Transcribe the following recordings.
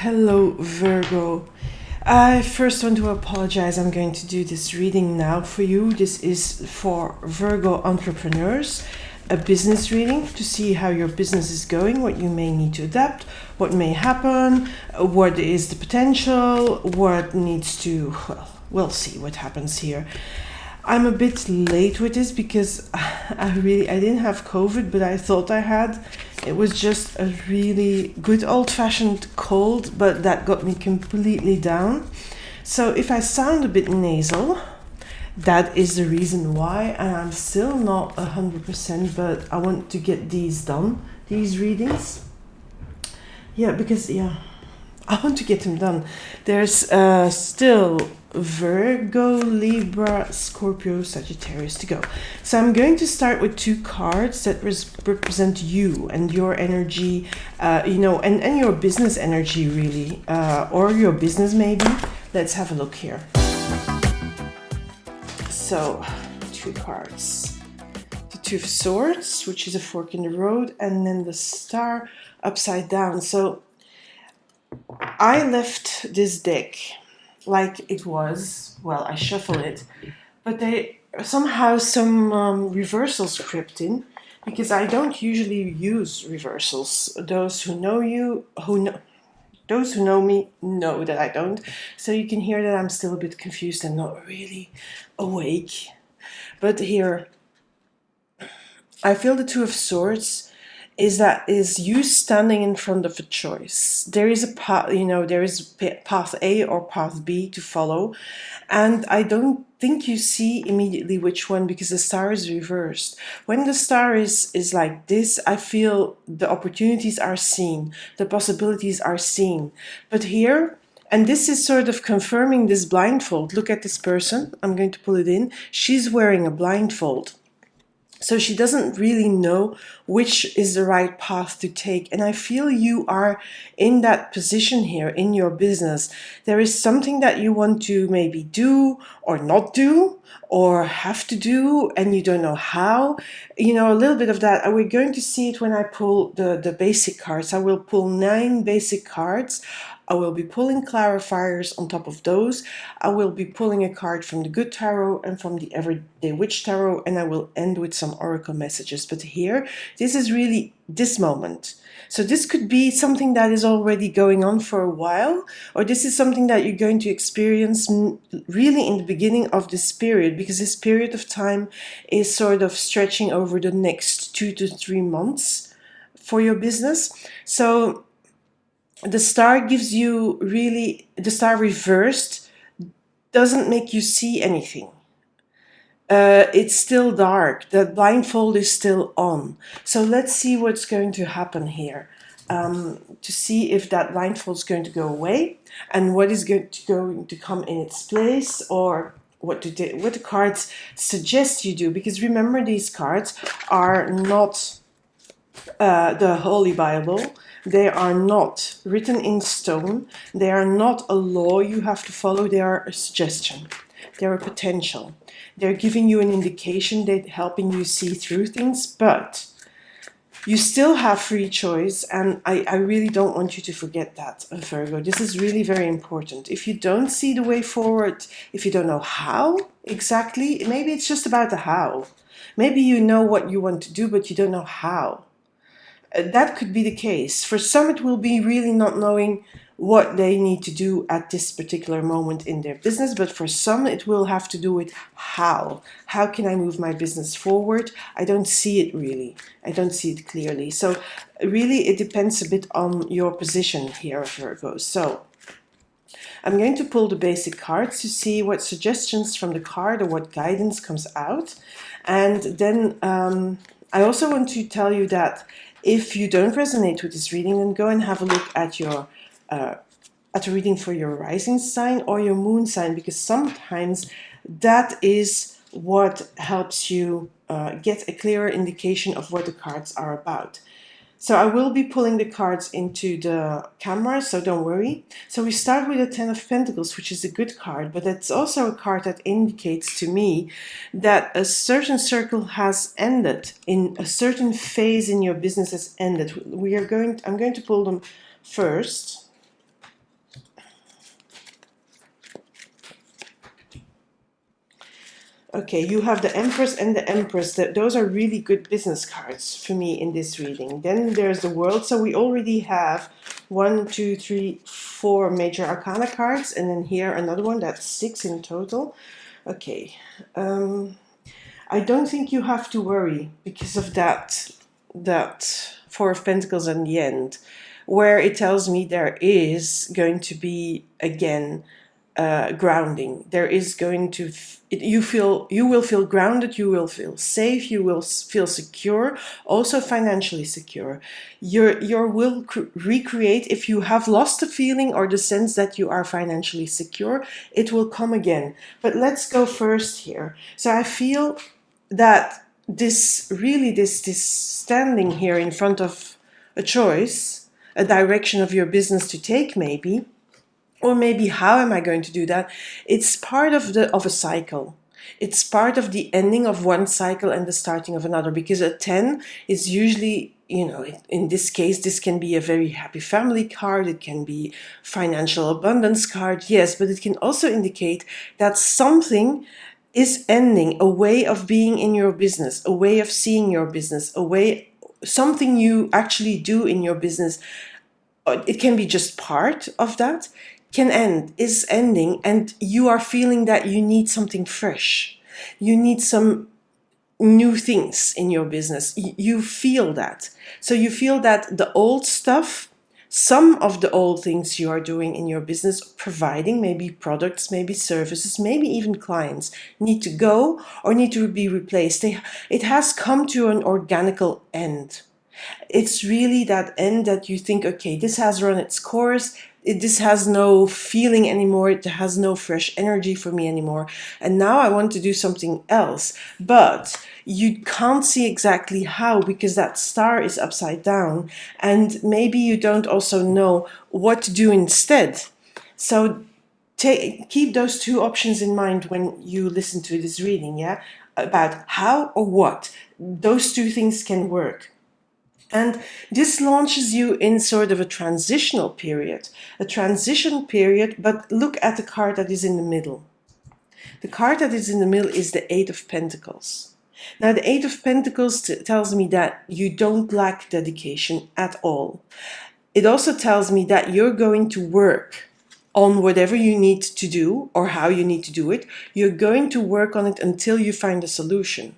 Hello, Virgo. I first want to apologize. I'm going to do this reading now for you. This is for Virgo entrepreneurs, a business reading to see how your business is going, what you may need to adapt, what may happen, what is the potential, what needs to, well, we'll see what happens here. I'm a bit late with this because I didn't have COVID, but I thought I had. It was just a really good old-fashioned cold, but that got me completely down. So if I sound a bit nasal, that is the reason why, and I'm still not 100%, but I want to get these done, these readings. Yeah, because, I want to get them done. There's still Virgo, Libra, Scorpio, Sagittarius to go. So I'm going to start with two cards that represent you and your energy, and your business energy really, or your business maybe. Let's have a look here. So, two cards. The Two of Swords, which is a fork in the road, and then the Star upside down. So I left this deck like it was. Well, I shuffle it, but they somehow some reversals crept in because I don't usually use reversals. Those who know me know that I don't. So you can hear that I'm still a bit confused and not really awake. But here, I feel the Two of Swords is you standing in front of a choice. There is a path, there is path A or path B to follow, and I don't think you see immediately which one because the star is reversed. When the star is like this, I feel the opportunities are seen, the possibilities are seen. But here, and this is sort of confirming this blindfold. Look at this person. I'm going to pull it in. She's wearing a blindfold. So she doesn't really know which is the right path to take. And I feel you are in that position here in your business. There is something that you want to maybe do or not do or have to do, and you don't know how. A little bit of that. And we're going to see it when I pull the basic cards. I will pull 9 basic cards. I will be pulling clarifiers on top of those. I will be pulling a card from the Good Tarot and from the Everyday Witch Tarot, and I will end with some oracle messages. But here, this is really this moment. So this could be something that is already going on for a while, or this is something that you're going to experience really in the beginning of this period, because this period of time is sort of stretching over the next 2 to 3 months for your business. So the star gives you the star reversed doesn't make you see anything. It's still dark. The blindfold is still on. So let's see what's going to happen here. To see if that blindfold is going to go away and what is going to come in its place, or what the cards suggest you do. Because remember, these cards are not the Holy Bible. They are not written in stone. They are not a law you have to follow. They are a suggestion. They're a potential. They're giving you an indication. They're helping you see through things, but you still have free choice, and I really don't want you to forget that, Virgo. This is really very important. If you don't see the way forward, if you don't know how exactly, maybe it's just about the how. Maybe you know what you want to do, but you don't know how. That could be the case. For some, it will be really not knowing what they need to do at this particular moment in their business, but for some, it will have to do with how. How can I move my business forward? I don't see it really. I don't see it clearly. So really, it depends a bit on your position here, Virgo. So I'm going to pull the basic cards to see what suggestions from the card or what guidance comes out. And then I also want to tell you that if you don't resonate with this reading, then go and have a look at your at a reading for your rising sign or your moon sign, because sometimes that is what helps you get a clearer indication of what the cards are about. So I will be pulling the cards into the camera, so don't worry. So we start with the Ten of Pentacles, which is a good card, but it's also a card that indicates to me that a certain circle has ended, in a certain phase in your business has ended. I'm going to pull them first. Okay, you have the Empress and the Empress. Those are really good business cards for me in this reading. Then there's the World. So we already have 1, 2, 3, 4 major arcana cards. And then here another one. That's 6 in total. Okay. I don't think you have to worry because of that Four of Pentacles in the end, where it tells me there is going to be, again, grounding. There is going to you will feel grounded, you will feel safe, you will feel secure, also financially secure. Your will recreate. If you have lost the feeling or the sense that you are financially secure, it will come again. But let's go first here. So I feel that this standing here in front of a choice, a direction of your business to take, maybe, or maybe how am I going to do that? It's part of a cycle. It's part of the ending of one cycle and the starting of another, because a 10 is usually, in this case, this can be a very happy family card. It can be financial abundance card, yes, but it can also indicate that something is ending, a way of being in your business, a way of seeing your business, something you actually do in your business. It can be just part of that, is ending, and you are feeling that you need something fresh. You need some new things in your business. You feel that. So you feel that the old stuff, some of the old things you are doing in your business, providing maybe products, maybe services, maybe even clients, need to go or need to be replaced. It has come to an organical end. It's really that end that you think, okay, this has run its course. This has no feeling anymore. It has no fresh energy for me anymore. And now I want to do something else. But you can't see exactly how, because that star is upside down. And maybe you don't also know what to do instead. So keep those two options in mind when you listen to this reading, yeah? About how or what. Those two things can work. And this launches you in sort of a transitional period. A transition period, but look at the card that is in the middle. The card that is in the middle is the Eight of Pentacles. Now, the Eight of Pentacles tells me that you don't lack dedication at all. It also tells me that you're going to work on whatever you need to do or how you need to do it. You're going to work on it until you find a solution.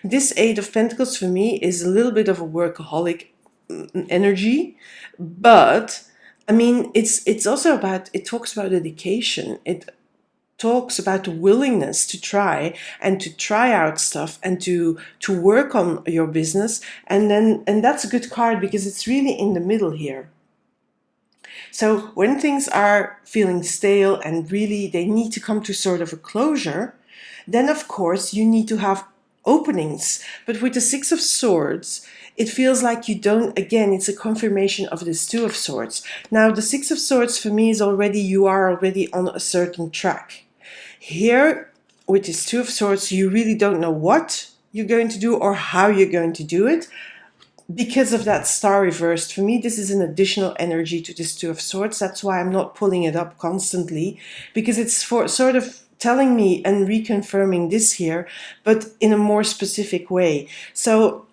This Eight of Pentacles for me is a little bit of a workaholic energy, but I mean, it's also it talks about dedication. It talks about the willingness to try out stuff and to work on your business. And that's a good card because it's really in the middle here. So when things are feeling stale and really they need to come to sort of a closure, then of course you need to have openings. But with the Six of Swords, it feels like you don't, again, it's a confirmation of this Two of Swords. Now, the Six of Swords for me is you are already on a certain track. Here, with this Two of Swords, you really don't know what you're going to do or how you're going to do it. Because of that star reversed, for me, this is an additional energy to this Two of Swords. That's why I'm not pulling it up constantly, because it's for sort of telling me and reconfirming this here, but in a more specific way. So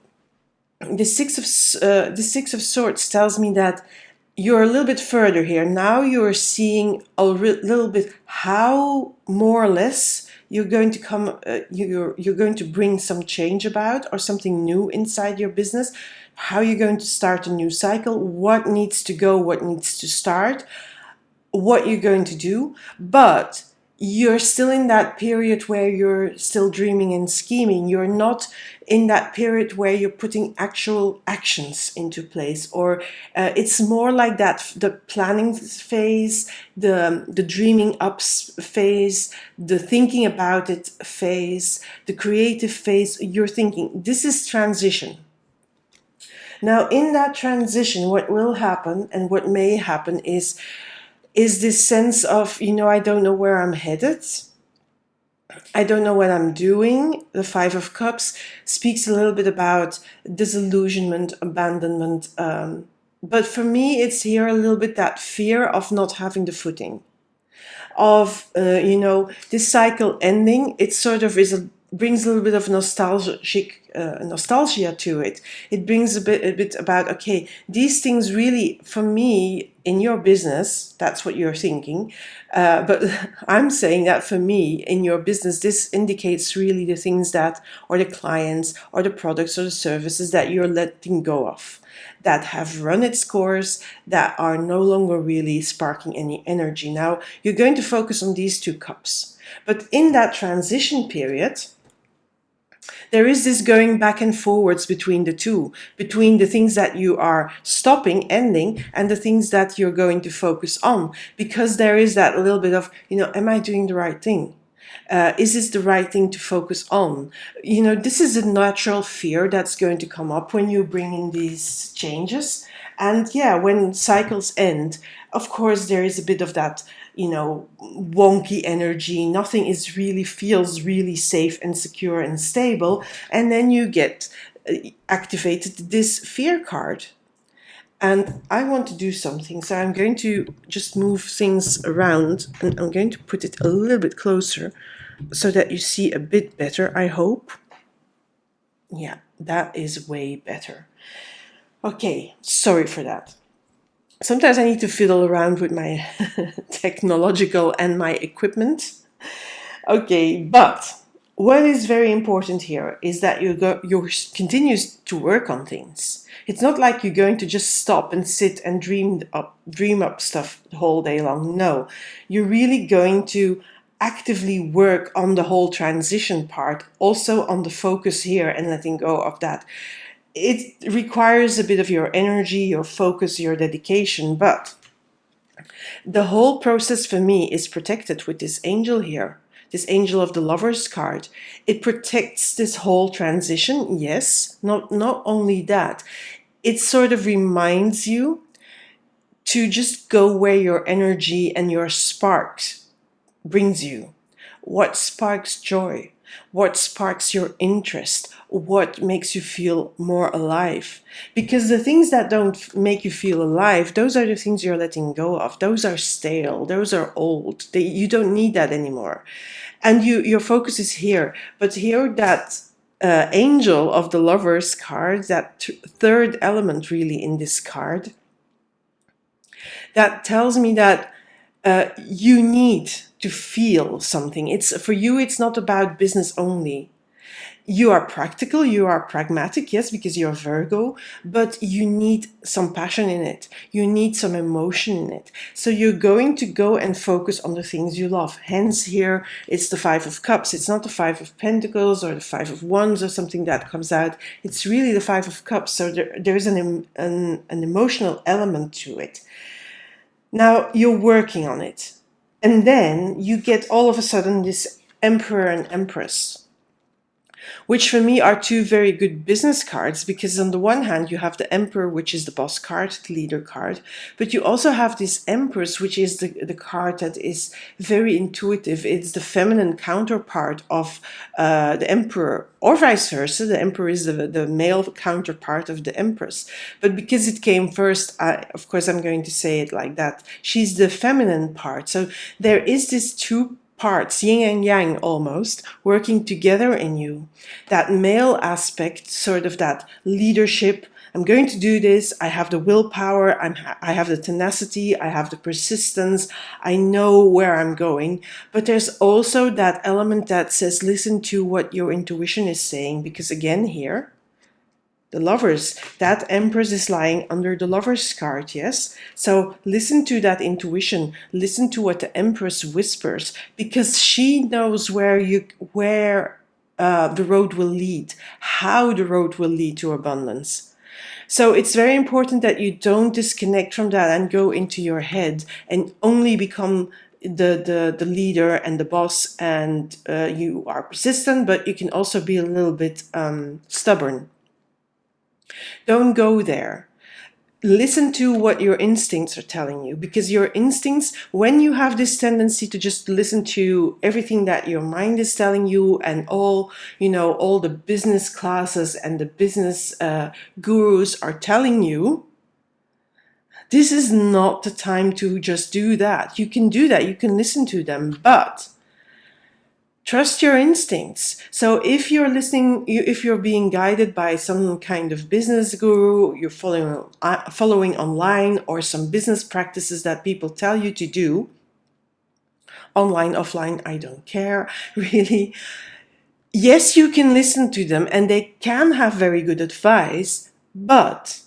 the Six of Swords tells me that you're a little bit further here. Now you're seeing a little bit how more or less you're going to come, you're going to bring some change about or something new inside your business. How you're going to start a new cycle, what needs to go, what needs to start, what you're going to do. But you're still in that period where you're still dreaming and scheming. You're not in that period where you're putting actual actions into place, or it's more like that, the planning phase, the dreaming up phase, the thinking about it phase, the creative phase. You're thinking, this is transition. Now, in that transition, what will happen and what may happen is this sense of, I don't know where I'm headed. I don't know what I'm doing. The Five of Cups speaks a little bit about disillusionment, abandonment. But for me, it's here a little bit that fear of not having the footing, of, this cycle ending. It sort of brings a little bit of nostalgia to it. It brings a bit about, okay, these things really, for me, in your business, that's what you're thinking. But I'm saying that for me, in your business, this indicates really the things that, or the clients, or the products, or the services that you're letting go of, that have run its course, that are no longer really sparking any energy. Now, you're going to focus on these 2 cups. But in that transition period, there is this going back and forwards between the two, between the things that you are stopping, ending, and the things that you're going to focus on, because there is that little bit of, am I doing the right thing? Is this the right thing to focus on? This is a natural fear that's going to come up when you bring in these changes. And yeah, when cycles end, of course, there is a bit of that, wonky energy. Nothing feels really safe and secure and stable. And then you get activated this fear card. And I want to do something, so I'm going to just move things around, and I'm going to put it a little bit closer so that you see a bit better, I hope. Yeah, that is way better. Okay, sorry for that. Sometimes I need to fiddle around with my technological and my equipment. Okay, but what is very important here is that you continue to work on things. It's not like you're going to just stop and sit and dream up stuff the whole day long. No, you're really going to actively work on the whole transition part, also on the focus here and letting go of that. It requires a bit of your energy, your focus, your dedication, but the whole process for me is protected with this angel here. This angel of the Lovers card. It protects this whole transition, yes. Not only that, it sort of reminds you to just go where your energy and your sparks brings you. What sparks joy? What sparks your interest? What makes you feel more alive? Because the things that don't make you feel alive, those are the things you're letting go of. Those are stale. Those are old. You don't need that anymore. And your focus is here. But here, that angel of the Lovers card, that third element really in this card, that tells me that you need to feel something. For you, it's not about business only. You are practical, you are pragmatic, yes, because you're Virgo, but you need some passion in it. You need some emotion in it. So you're going to go and focus on the things you love. Hence here, it's the 5 of Cups. It's not the 5 of Pentacles or the 5 of Wands or something that comes out. It's really the 5 of Cups. So there's an emotional element to it. Now you're working on it. And then you get all of a sudden this Emperor and Empress, which for me are 2 very good business cards, because on the one hand you have the Emperor, which is the boss card, the leader card, but you also have this Empress, which is the card that is very intuitive. It's the feminine counterpart of the Emperor, or vice versa. The Emperor is the male counterpart of the Empress. But because it came first, of course I'm going to say it like that. She's the feminine part. So there is this 2 parts, yin and yang almost, working together in you. That male aspect, sort of that leadership. I'm going to do this. I have the willpower. I have the tenacity. I have the persistence. I know where I'm going. But there's also that element that says, listen to what your intuition is saying. Because again, here, the Lovers, that Empress is lying under the Lovers card, yes? So listen to that intuition. Listen to what the Empress whispers, because she knows where the road will lead, how the road will lead to abundance. So it's very important that you don't disconnect from that and go into your head and only become the leader and the boss, and you are persistent, but you can also be a little bit stubborn. Don't go there. Listen to what your instincts are telling you, because your instincts, when you have this tendency to just listen to everything that your mind is telling you and all the business classes and the business gurus are telling you, This is not the time to just do that. You can do that, you can listen to them, but trust your instincts. So if you're listening, if you're being guided by some kind of business guru, you're following online, or some business practices that people tell you to do, online, offline, I don't care, really. Yes, you can listen to them and they can have very good advice, but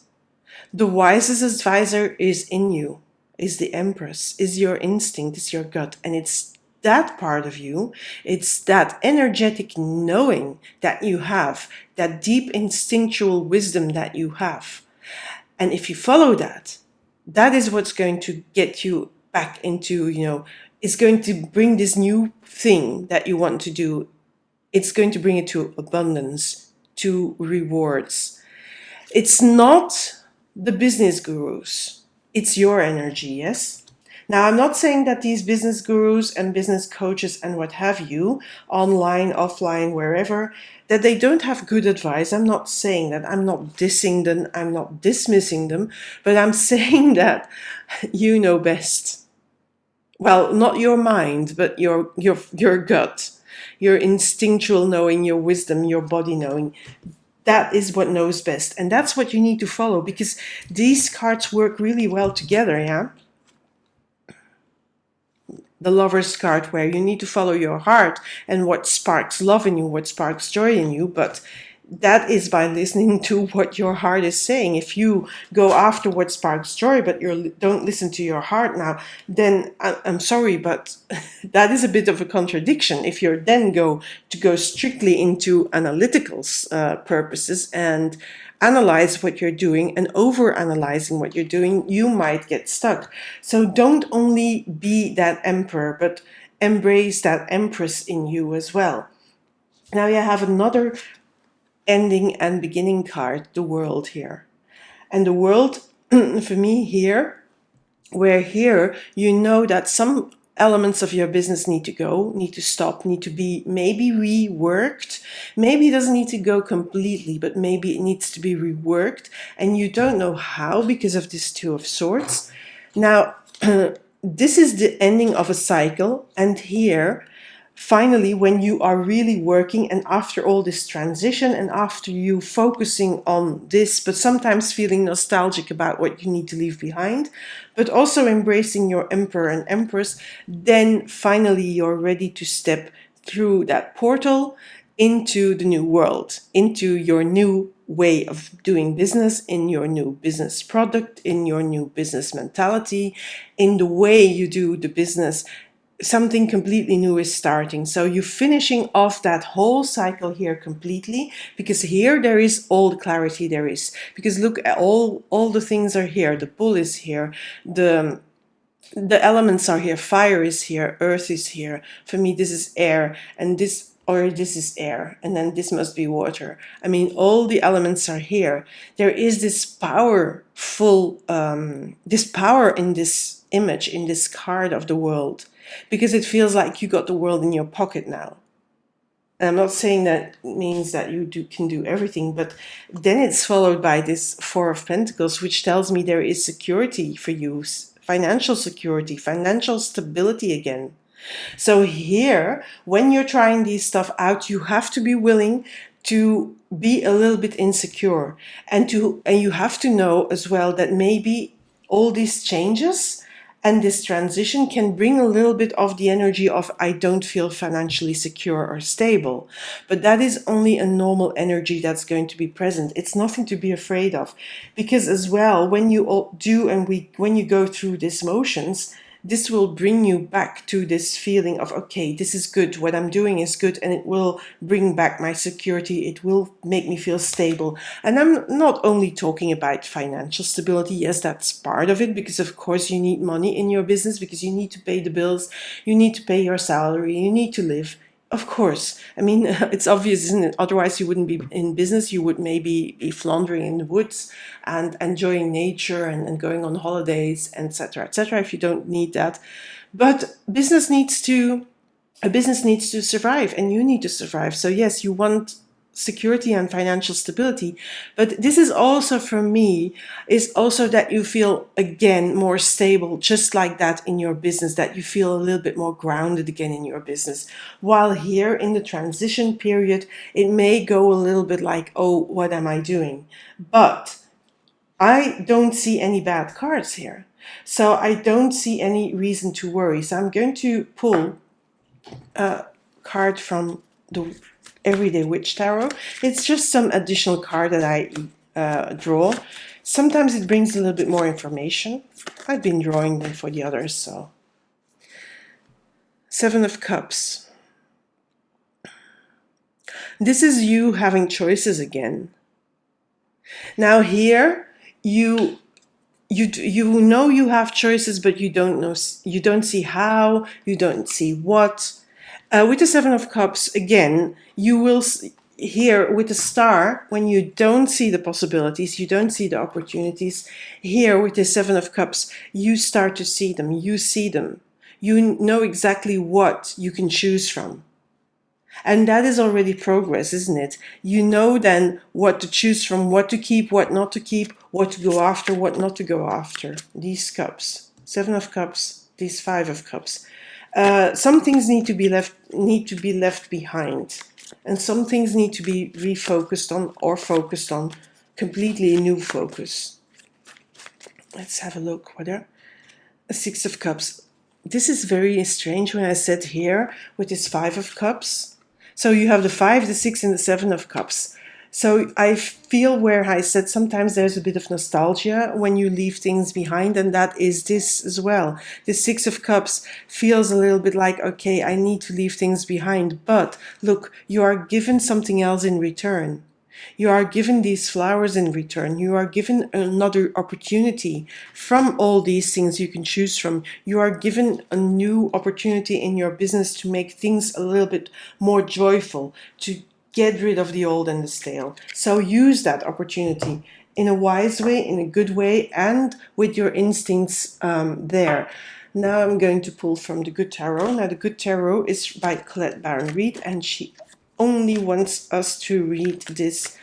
the wisest advisor is in you, is the Empress, is your instinct, is your gut. And it's that part of you, it's that energetic knowing that you have, that deep instinctual wisdom that you have. And if you follow that, that is what's going to get you back into, it's going to bring this new thing that you want to do. It's going to bring it to abundance, to rewards. It's not the business gurus. It's your energy, yes? Now, I'm not saying that these business gurus and business coaches and what have you, online, offline, wherever, that they don't have good advice. I'm not saying that. I'm not dissing them. I'm not dismissing them. But I'm saying that you know best. Well, not your mind, but your gut, your instinctual knowing, your wisdom, your body knowing. That is what knows best. And that's what you need to follow, because these cards work really well together, yeah? The Lover's card, where you need to follow your heart and what sparks love in you, what sparks joy in you, but that is by listening to what your heart is saying. If you go after what sparks joy, but you don't listen to your heart now, then I'm sorry, but that is a bit of a contradiction. If you're then go strictly into analytical purposes and analyze what you're doing and over-analyzing what you're doing, you might get stuck. So don't only be that emperor, but embrace that empress in you as well. Now you have another ending and beginning card, the world here. And the world, for me here, where here you know that some elements of your business need to go, need to stop, need to be maybe reworked. Maybe it doesn't need to go completely, but maybe it needs to be reworked. And you don't know how because of this Two of Swords. Now, this is the ending of a cycle. And here, finally, when you are really working, and after all this transition, and after you focusing on this, but sometimes feeling nostalgic about what you need to leave behind, but also embracing your emperor and empress, then finally you're ready to step through that portal into the new world, into your new way of doing business, in your new business product, in your new business mentality, in the way you do the business. Something completely new is starting. So you're finishing off that whole cycle here completely, because here there is all the clarity there is. Because look, all the things are here. The bull is here. The elements are here. Fire is here. Earth is here. For me, this is air, and this is air, and then this must be water. I mean, all the elements are here. There is this powerful, this power in this image, in this card of the world, because it feels like you got the world in your pocket now. And I'm not saying that means that you can do everything, but then it's followed by this Four of Pentacles, which tells me there is security for you, financial security, financial stability again. So here, when you're trying these stuff out, you have to be willing to be a little bit insecure, and you have to know as well that maybe all these changes and this transition can bring a little bit of the energy of I don't feel financially secure or stable. But that is only a normal energy that's going to be present. It's nothing to be afraid of. Because as well, when you all do and when you go through these motions, this will bring you back to this feeling of, okay, this is good, what I'm doing is good, and it will bring back my security, it will make me feel stable. And I'm not only talking about financial stability. Yes, that's part of it, because of course you need money in your business, because you need to pay the bills, you need to pay your salary, you need to live. Of course. I mean, it's obvious, isn't it? Otherwise, you wouldn't be in business. You would maybe be floundering in the woods and enjoying nature and going on holidays, etc., etc., if you don't need that. But a business needs to survive, and you need to survive. So yes, you want security and financial stability. But this is also, for me, is also that you feel again more stable, just like that in your business, that you feel a little bit more grounded again in your business. While here in the transition period, it may go a little bit like, oh, what am I doing? But I don't see any bad cards here. So I don't see any reason to worry. So I'm going to pull a card from the Everyday Witch Tarot. It's just some additional card that I draw. Sometimes it brings a little bit more information. I've been drawing them for the others, so. Seven of Cups. This is you having choices again. Now here, you know you have choices, but you don't see how, you don't see what. With the Seven of Cups, again, you will here with the Star, when you don't see the possibilities, you don't see the opportunities, here with the Seven of Cups, you start to see them, you see them. You know exactly what you can choose from. And that is already progress, isn't it? You know then what to choose from, what to keep, what not to keep, what to go after, what not to go after. These cups, Seven of Cups, these Five of Cups. Some things need to be left behind, and some things need to be refocused on or focused on. Completely new focus. Let's have a look. What are a Six of Cups? This is very strange when I said here with this Five of Cups. So you have the 5, the 6, and the 7 of Cups. So I feel where I said sometimes there's a bit of nostalgia when you leave things behind, and that is this as well. The 6 of Cups feels a little bit like, okay, I need to leave things behind, but look, you are given something else in return. You are given these flowers in return. You are given another opportunity from all these things you can choose from. You are given a new opportunity in your business to make things a little bit more joyful, to get rid of the old and the stale. So use that opportunity in a wise way, in a good way, and with your instincts there. Now I'm going to pull from the Good Tarot. Now the Good Tarot is by Colette Baron Reid, and she only wants us to read this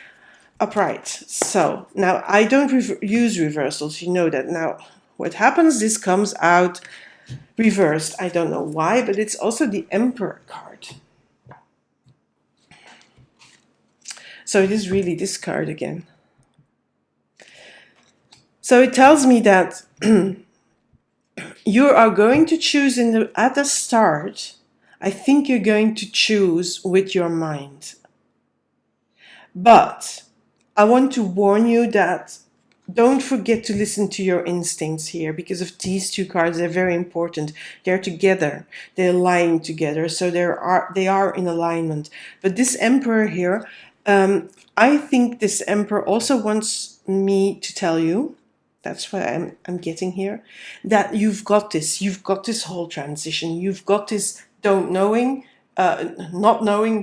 upright. So now I don't use reversals, you know that. Now what happens, this comes out reversed. I don't know why, but it's also the Emperor card. So it is really this card again. So it tells me that you are going to choose at the start. I think you're going to choose with your mind. But I want to warn you that don't forget to listen to your instincts here, because of these two cards. They're very important. They're together. They're lying together. So they are in alignment. But this Emperor here, I think this Emperor also wants me to tell you, that's what I'm getting here, that you've got this. You've got this whole transition. You've got this not knowing,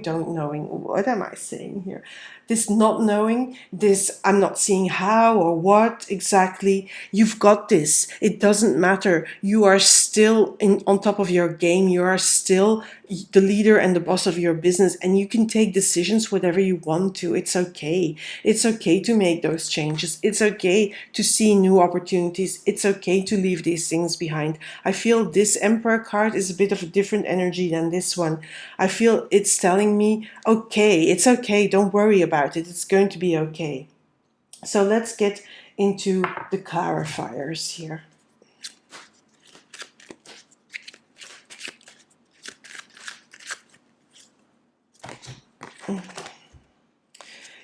don't knowing. What am I saying here? This not knowing, this I'm not seeing how or what exactly. You've got this. It doesn't matter. You are still on top of your game. You are still the leader and the boss of your business, and you can take decisions whatever you want to. It's okay. It's okay to make those changes. It's okay to see new opportunities. It's okay to leave these things behind. I feel this Emperor card is a bit of a different energy than this one. I feel it's telling me, okay, it's okay. Don't worry about it. It's going to be okay. So let's get into the clarifiers here.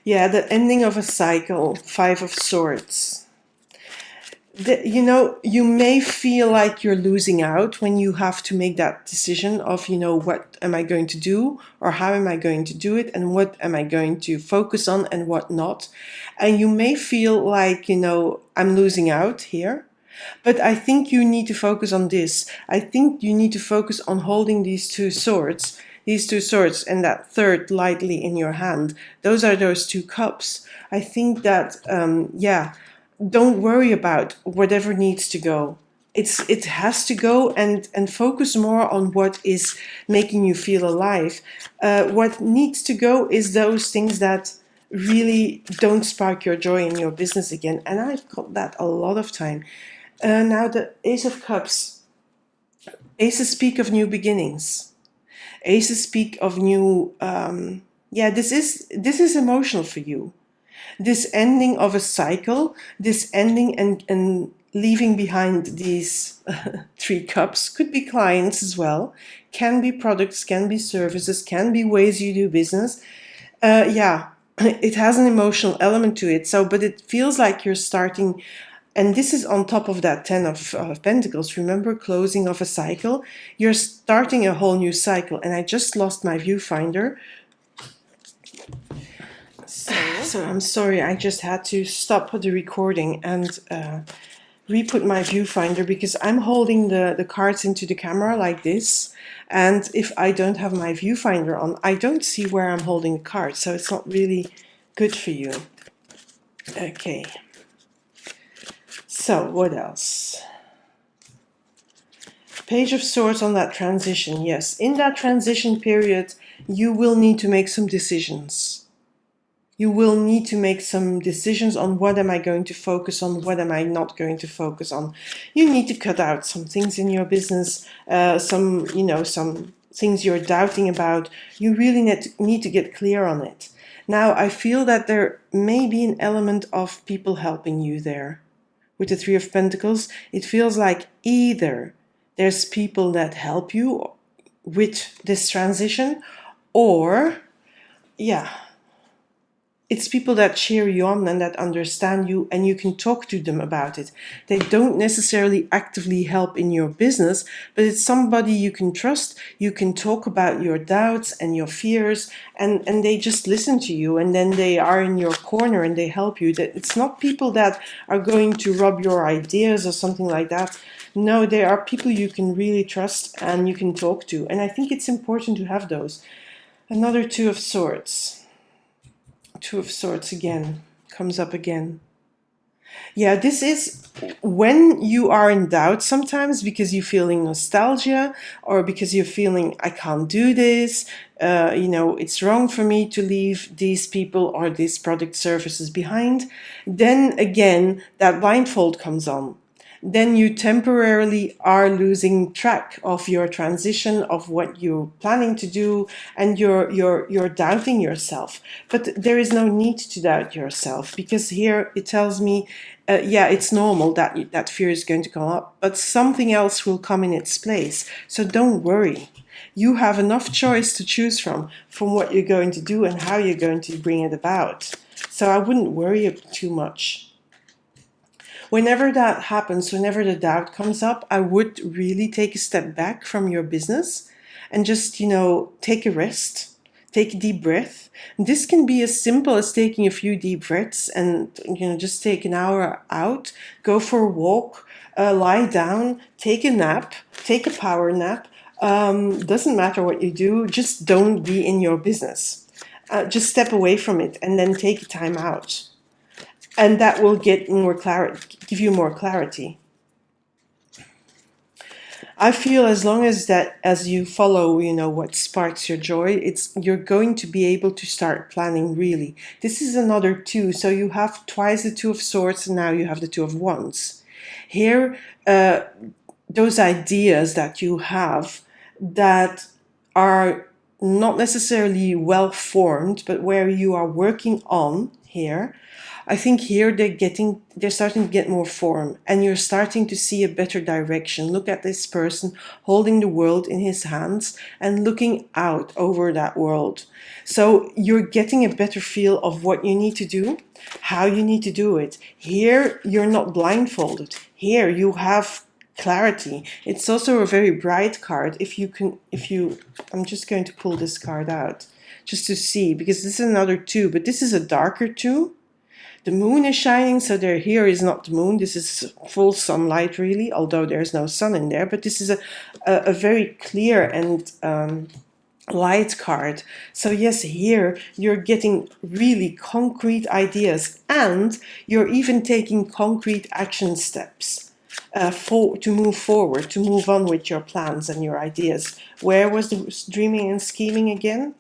Yeah, the ending of a cycle, Five of Swords. You may feel like you're losing out when you have to make that decision of, what am I going to do, or how am I going to do it, and what am I going to focus on and what not. And you may feel like, I'm losing out here. But I think you need to focus on this. I think you need to focus on holding these two swords and that third lightly in your hand. Those are those two cups. I think that, don't worry about whatever needs to go. it has to go, and focus more on what is making you feel alive. What needs to go is those things that really don't spark your joy in your business again. And I've got that a lot of time. Now the Ace of Cups. Aces speak of new beginnings. Aces speak of new. This is emotional for you. This ending of a cycle, this ending and leaving behind these 3 cups, could be clients as well, can be products, can be services, can be ways you do business. It has an emotional element to it. So, but it feels like you're starting, and this is on top of that 10 of Pentacles. Remember, closing of a cycle. You're starting a whole new cycle. And I just lost my viewfinder. So I'm sorry, I just had to stop the recording and re-put my viewfinder, because I'm holding the cards into the camera like this. And if I don't have my viewfinder on, I don't see where I'm holding the cards. So it's not really good for you. Okay. So what else? Page of Swords on that transition. Yes, in that transition period, you will need to make some decisions. You will need to make some decisions on what am I going to focus on, what am I not going to focus on. You need to cut out some things in your business, some things you're doubting about. You really need to get clear on it. Now, I feel that there may be an element of people helping you there. With the 3 of Pentacles, it feels like either there's people that help you with this transition, or, it's people that cheer you on and that understand you, and you can talk to them about it. They don't necessarily actively help in your business, but it's somebody you can trust. You can talk about your doubts and your fears, and they just listen to you, and then they are in your corner and they help you. That it's not people that are going to rob your ideas or something like that. No, they are people you can really trust and you can talk to. And I think it's important to have those. Another 2 of Swords. 2 of Swords again comes up again. Yeah, this is when you are in doubt sometimes, because you're feeling nostalgia, or because you're feeling I can't do this, it's wrong for me to leave these people or these product services behind. Then again, that blindfold comes on. Then you temporarily are losing track of your transition, of what you're planning to do, and you're doubting yourself. But there is no need to doubt yourself, because here it tells me, it's normal that fear is going to come up, but something else will come in its place. So don't worry. You have enough choice to choose from what you're going to do and how you're going to bring it about. So I wouldn't worry too much. Whenever that happens, whenever the doubt comes up, I would really take a step back from your business and just, take a rest, take a deep breath. This can be as simple as taking a few deep breaths and, just take an hour out, go for a walk, lie down, take a nap, take a power nap. Doesn't matter what you do, just don't be in your business. Just step away from it and then take a time out. And that will give you more clarity. I feel as long as you follow, what sparks your joy, you're going to be able to start planning really. This is another 2, so you have twice the 2 of Swords, and now you have the 2 of Wands. Here, those ideas that you have that are not necessarily well formed, but where you are working on here, I think here they're starting to get more form, and you're starting to see a better direction. Look at this person holding the world in his hands and looking out over that world. So you're getting a better feel of what you need to do, how you need to do it. Here, you're not blindfolded. Here, you have clarity. It's also a very bright card. I'm just going to pull this card out just to see, because this is another 2, but this is a darker 2. The moon is shining, so here is not the moon. This is full sunlight, really, although there's no sun in there. But this is a very clear and light card. So yes, here you're getting really concrete ideas, and you're even taking concrete action steps. to move forward, to move on with your plans and your ideas. Where was the dreaming and scheming again?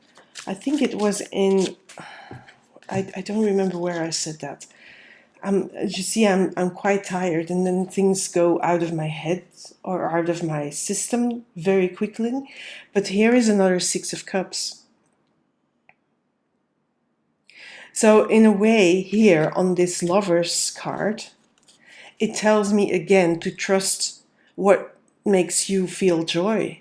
I think it was in, I don't remember where I said that. You see, I'm quite tired, and then things go out of my head or out of my system very quickly. But here is another Six of Cups. So in a way, here on this Lover's card, it tells me again to trust what makes you feel joy.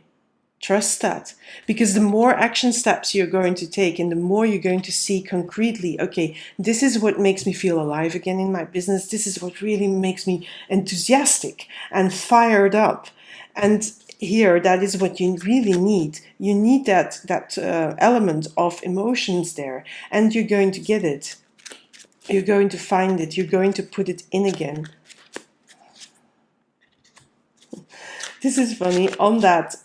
Trust that, because the more action steps you're going to take and the more you're going to see concretely, okay, this is what makes me feel alive again in my business. This is what really makes me enthusiastic and fired up. And here, that is what you really need. You need that element of emotions there, and you're going to get it. You're going to find it. You're going to put it in again. This is funny. On that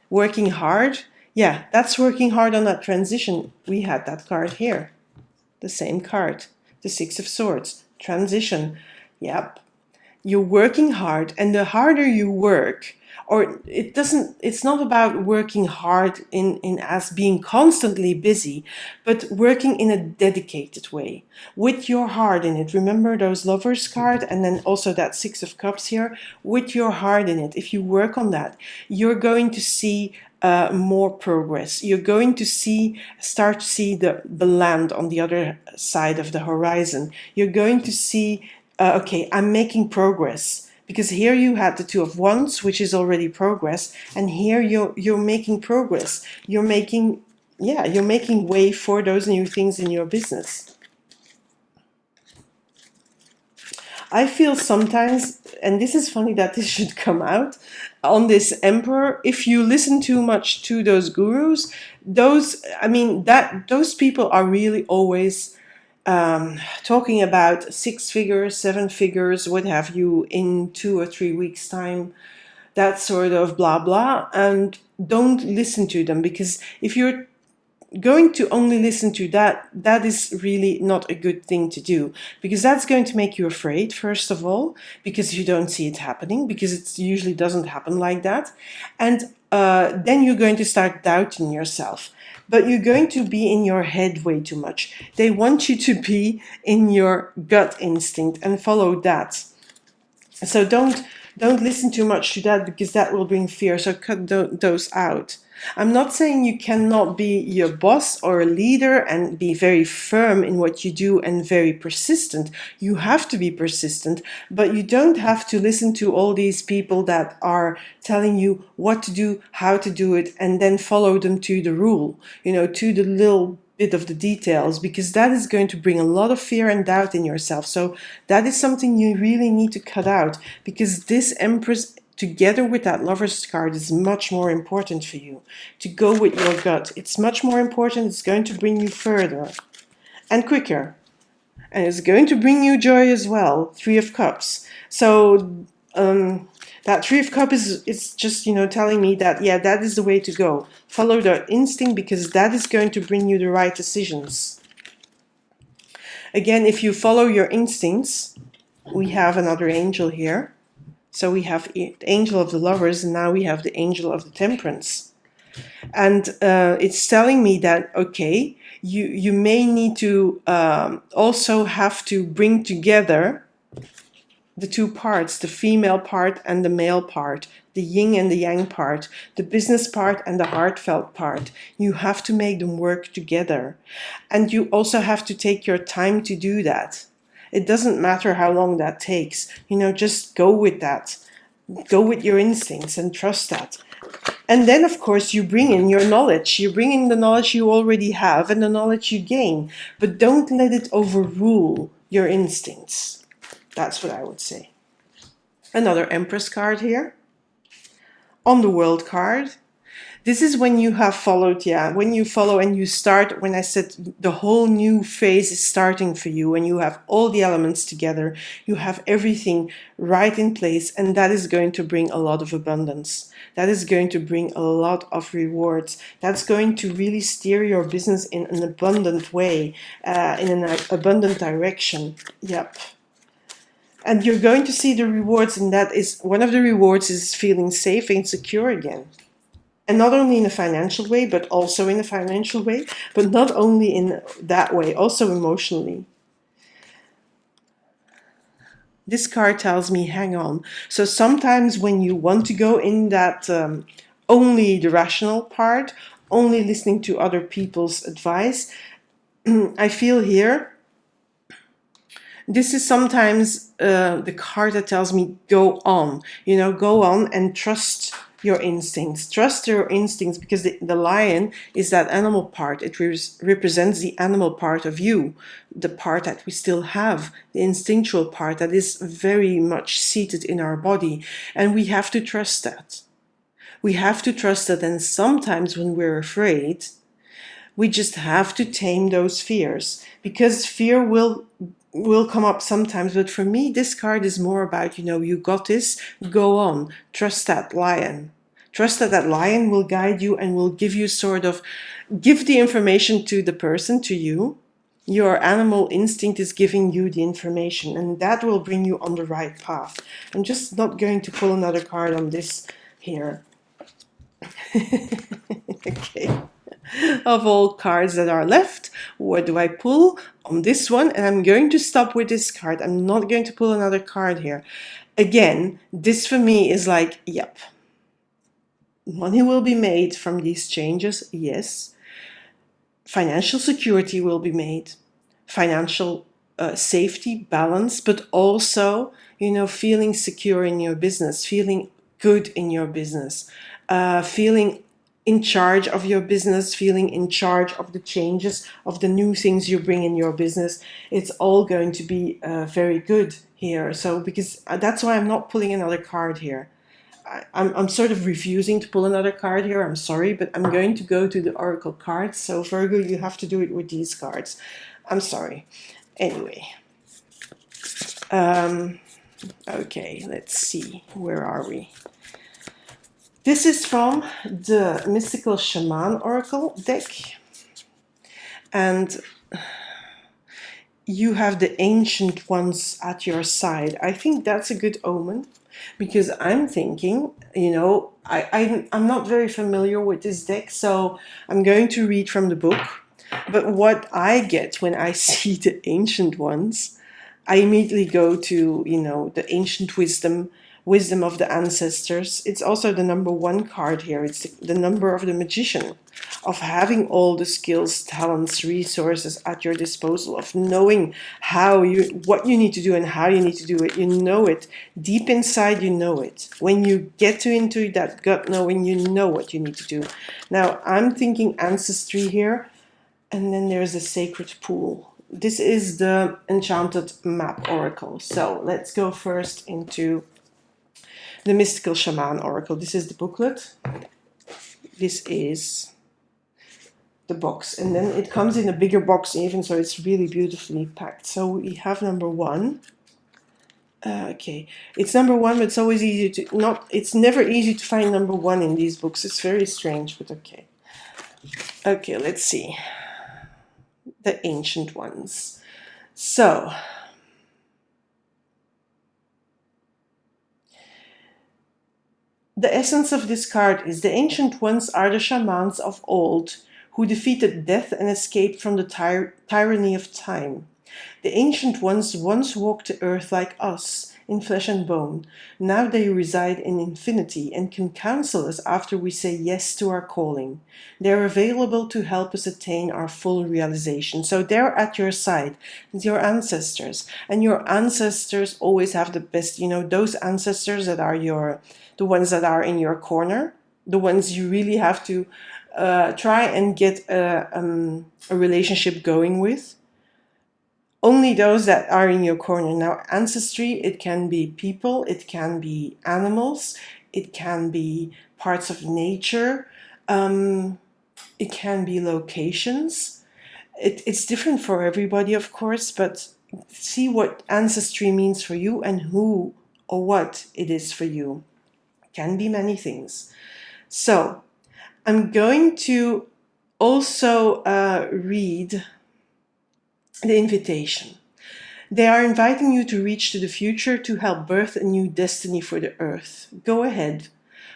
working hard, yeah, that's working hard on that transition. We had that card here, the same card, the Six of Swords, transition. Yep, you're working hard, and the harder you work, or it's not about working hard in as being constantly busy, but working in a dedicated way with your heart in it. Remember those Lovers card, and then also that Six of Cups here, with your heart in it. If you work on that, you're going to see more progress. You're going to start to see the land on the other side of the horizon. You're going to see, okay, I'm making progress. Because here you had the Two of Wands, which is already progress, and here you're making progress. You're making way for those new things in your business. I feel sometimes, and this is funny that this should come out, on this Emperor, if you listen too much to those gurus, those people are really always talking about 6 figures, 7 figures, what have you, in 2 or 3 weeks' time, that sort of blah blah, and don't listen to them, because if you're going to only listen to that, that is really not a good thing to do, because that's going to make you afraid, first of all, because you don't see it happening, because it usually doesn't happen like that, and then you're going to start doubting yourself. But you're going to be in your head way too much. They want you to be in your gut instinct and follow that. So don't listen too much to that, because that will bring fear. So cut those out. I'm not saying you cannot be your boss or a leader and be very firm in what you do and very persistent. You have to be persistent, but you don't have to listen to all these people that are telling you what to do, how to do it, and then follow them to the rule, to the little bit of the details, because that is going to bring a lot of fear and doubt in yourself. So that is something you really need to cut out, because this Empress, together with that Lover's card, is much more important for you to go with your gut. It's much more important. It's going to bring you further and quicker, and it's going to bring you joy as well. Three of Cups. So that Three of Cups is just telling me that, yeah, that is the way to go. Follow that instinct, because that is going to bring you the right decisions. Again, if you follow your instincts, we have another angel here. So we have the Angel of the Lovers, and now we have the Angel of the Temperance. And it's telling me that, okay, you may need to also have to bring together the two parts, the female part and the male part, the yin and the yang part, the business part and the heartfelt part. You have to make them work together. And you also have to take your time to do that. It doesn't matter how long that takes. Just go with that. Go with your instincts and trust that. And then, of course, you bring in your knowledge. You bring in the knowledge you already have and the knowledge you gain. But don't let it overrule your instincts. That's what I would say. Another Empress card here. On the World card. This is when you have followed, when you follow and you start, when I said the whole new phase is starting for you, and you have all the elements together, you have everything right in place, and that is going to bring a lot of abundance. That is going to bring a lot of rewards. That's going to really steer your business in an abundant way, in an abundant direction. Yep. And you're going to see the rewards, and that is one of the rewards is feeling safe and secure again. And not only in a financial way, but also in a financial way, but not only in that way, also emotionally. This card tells me, hang on. So sometimes when you want to go in that only the rational part, only listening to other people's advice, I feel here, this is sometimes the card that tells me, go on. You know, go on and trust your instincts. Trust your instincts, because the lion is that animal part. It represents the animal part of you, the part that we still have, the instinctual part that is very much seated in our body. And we have to trust that. We have to trust that. And sometimes when we're afraid, we just have to tame those fears, because fear will come up sometimes. But for me, this card is more about, you know, you got this, go on, trust that lion. Trust that that lion will guide you and will give you give the information to the person, to you. Your animal instinct is giving you the information, and that will bring you on the right path. I'm just not going to pull another card on this here. Okay. Of all cards that are left, what do I pull on this one? And I'm going to stop with this card. I'm not going to pull another card here. Again, this for me is like, yep, money will be made from these changes, yes. Financial security will be made. Financial safety, balance, but also, you know, feeling secure in your business, feeling good in your business, feeling in charge of your business, feeling in charge of the changes, of the new things you bring in your business. It's all going to be very good here. So, because that's why I'm not pulling another card here. I'm sort of refusing to pull another card here. I'm sorry, but I'm going to go to the Oracle cards. So, Virgo, you have to do it with these cards. I'm sorry. Anyway. Okay, let's see. Where are we? This is from the Mystical Shaman Oracle deck. And you have the Ancient Ones at your side. I think that's a good omen, because I'm thinking, you know, I'm not very familiar with this deck, so I'm going to read from the book. But what I get when I see the Ancient Ones, I immediately go to, you know, the ancient wisdom of the ancestors. It's also the number 1 card here. It's the number of the magician, of having all the skills, talents, resources at your disposal, of knowing what you need to do and how you need to do it. You know it. Deep inside, you know it. When you get into that gut knowing, you know what you need to do. Now, I'm thinking ancestry here, and then there's a sacred pool. This is the Enchanted Map Oracle. So let's go first into the Mystical Shaman Oracle. This is the booklet. This is the box. And then it comes in a bigger box even, so it's really beautifully packed. So we have number 1. Okay, it's number 1, but it's always easy to it's never easy to find number 1 in these books. It's very strange, but okay. Okay, let's see. The Ancient Ones. So, the essence of this card is the Ancient Ones are the shamans of old who defeated death and escaped from the tyranny of time. The Ancient Ones once walked the earth like us, in flesh and bone. Now they reside in infinity and can counsel us after we say yes to our calling. They're available to help us attain our full realization. So they're at your side, your ancestors. And your ancestors always have the best, you know, those ancestors that are the ones that are in your corner, the ones you really have to try and get a relationship going with. Only those that are in your corner. Now, ancestry, it can be people, it can be animals, it can be parts of nature, it can be locations. It's different for everybody, of course, but see what ancestry means for you and who or what it is for you. It can be many things. So, I'm going to also read the invitation. They are inviting you to reach to the future to help birth a new destiny for the earth. Go ahead.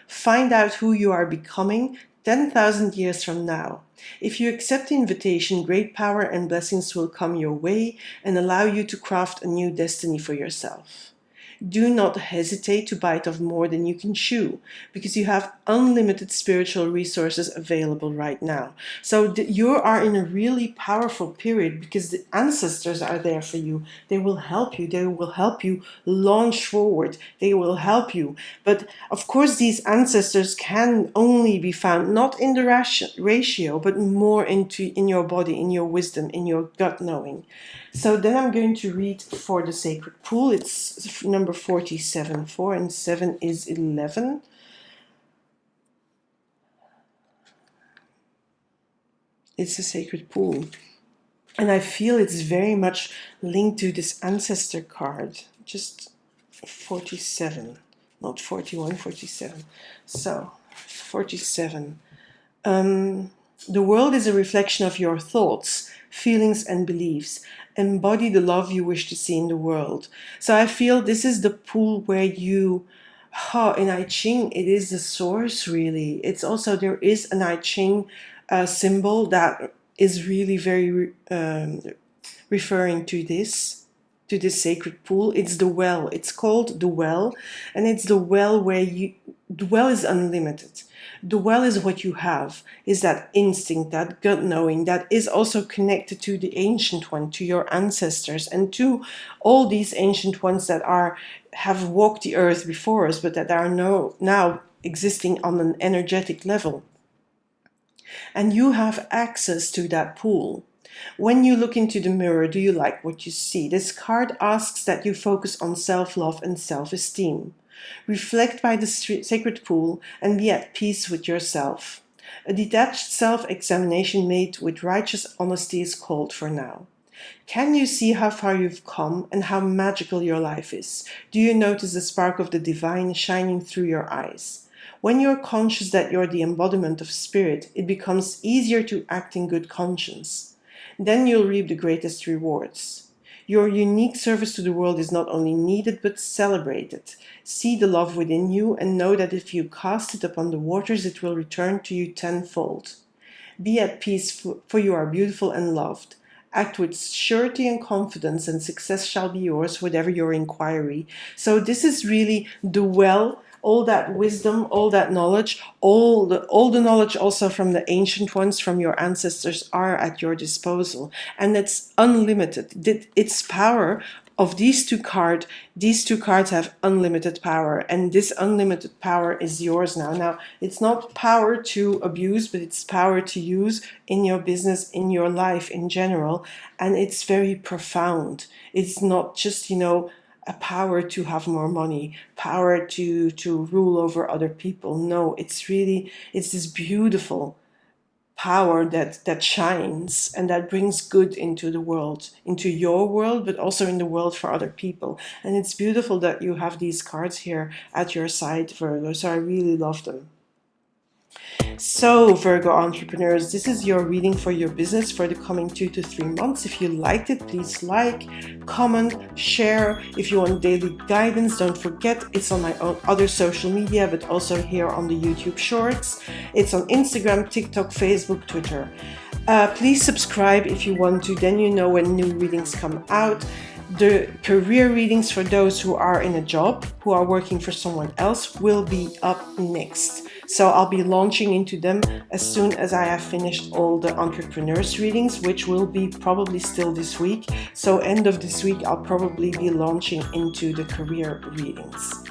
Find out who you are becoming 10,000 years from now. If you accept the invitation, great power and blessings will come your way and allow you to craft a new destiny for yourself. Do not hesitate to bite off more than you can chew, because you have unlimited spiritual resources available right now. So you are in a really powerful period because the ancestors are there for you. They will help you. They will help you launch forward. They will help you. But of course, these ancestors can only be found not in the ratio, but more in your body, in your wisdom, in your gut knowing. So then I'm going to read for the sacred pool. It's number 47. 4 and 7 is 11. It's a sacred pool. And I feel it's very much linked to this ancestor card. Just 47, not 41, 47. So 47. The world is a reflection of your thoughts, feelings, and beliefs. Embody the love you wish to see in the world. So I feel this is the pool where you, in I Ching, it is the source, really. It's also, there is an I Ching symbol that is really very referring to this sacred pool. It's the well. It's called the well, and it's the well where the well is unlimited. The well is what you have, is that instinct, that gut knowing, that is also connected to the ancient one, to your ancestors, and to all these ancient ones that have walked the earth before us, but that are now existing on an energetic level. And you have access to that pool. When you look into the mirror, do you like what you see? This card asks that you focus on self-love and self-esteem. Reflect by the sacred pool and be at peace with yourself. A detached self-examination made with righteous honesty is called for now. Can you see how far you've come and how magical your life is? Do you notice the spark of the divine shining through your eyes? When you're conscious that you're the embodiment of spirit, it becomes easier to act in good conscience. Then you'll reap the greatest rewards. Your unique service to the world is not only needed but celebrated. See the love within you and know that if you cast it upon the waters, it will return to you tenfold. Be at peace, for you are beautiful and loved. Act with surety and confidence, and success shall be yours, whatever your inquiry. So this is really the well. All that wisdom, all that knowledge, all the knowledge also from the ancient ones, from your ancestors, are at your disposal. And it's unlimited. Its power of these two cards have unlimited power. And this unlimited power is yours now. Now, it's not power to abuse, but it's power to use in your business, in your life in general. And it's very profound. It's not just, a power to have more money, power to rule over other people. No, it's this beautiful power that shines and that brings good into the world, into your world, but also in the world for other people. And it's beautiful that you have these cards here at your side, Virgo. So I really love them. So, Virgo entrepreneurs, this is your reading for your business for the coming 2 to 3 months. If you liked it, please like, comment, share. If you want daily guidance, don't forget it's on my own other social media, but also here on the YouTube Shorts. It's on Instagram, TikTok, Facebook, Twitter. Please subscribe if you want to, then you know when new readings come out. The career readings for those who are in a job, who are working for someone else, will be up next. So I'll be launching into them as soon as I have finished all the entrepreneurs readings, which will be probably still this week. So end of this week, I'll probably be launching into the career readings.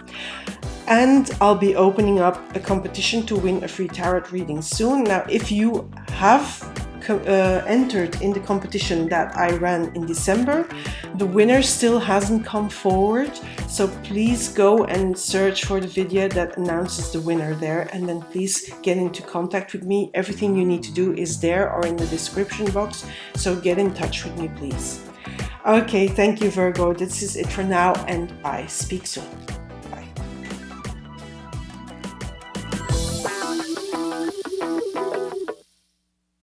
And I'll be opening up a competition to win a free tarot reading soon. Now, if you have entered in the competition that I ran in December, the winner still hasn't come forward, so please go and search for the video that announces the winner there, and then please get into contact with me. Everything you need to do is there or in the description box, so get in touch with me, please. Okay, thank you, Virgo. This is it for now, and bye. Speak soon.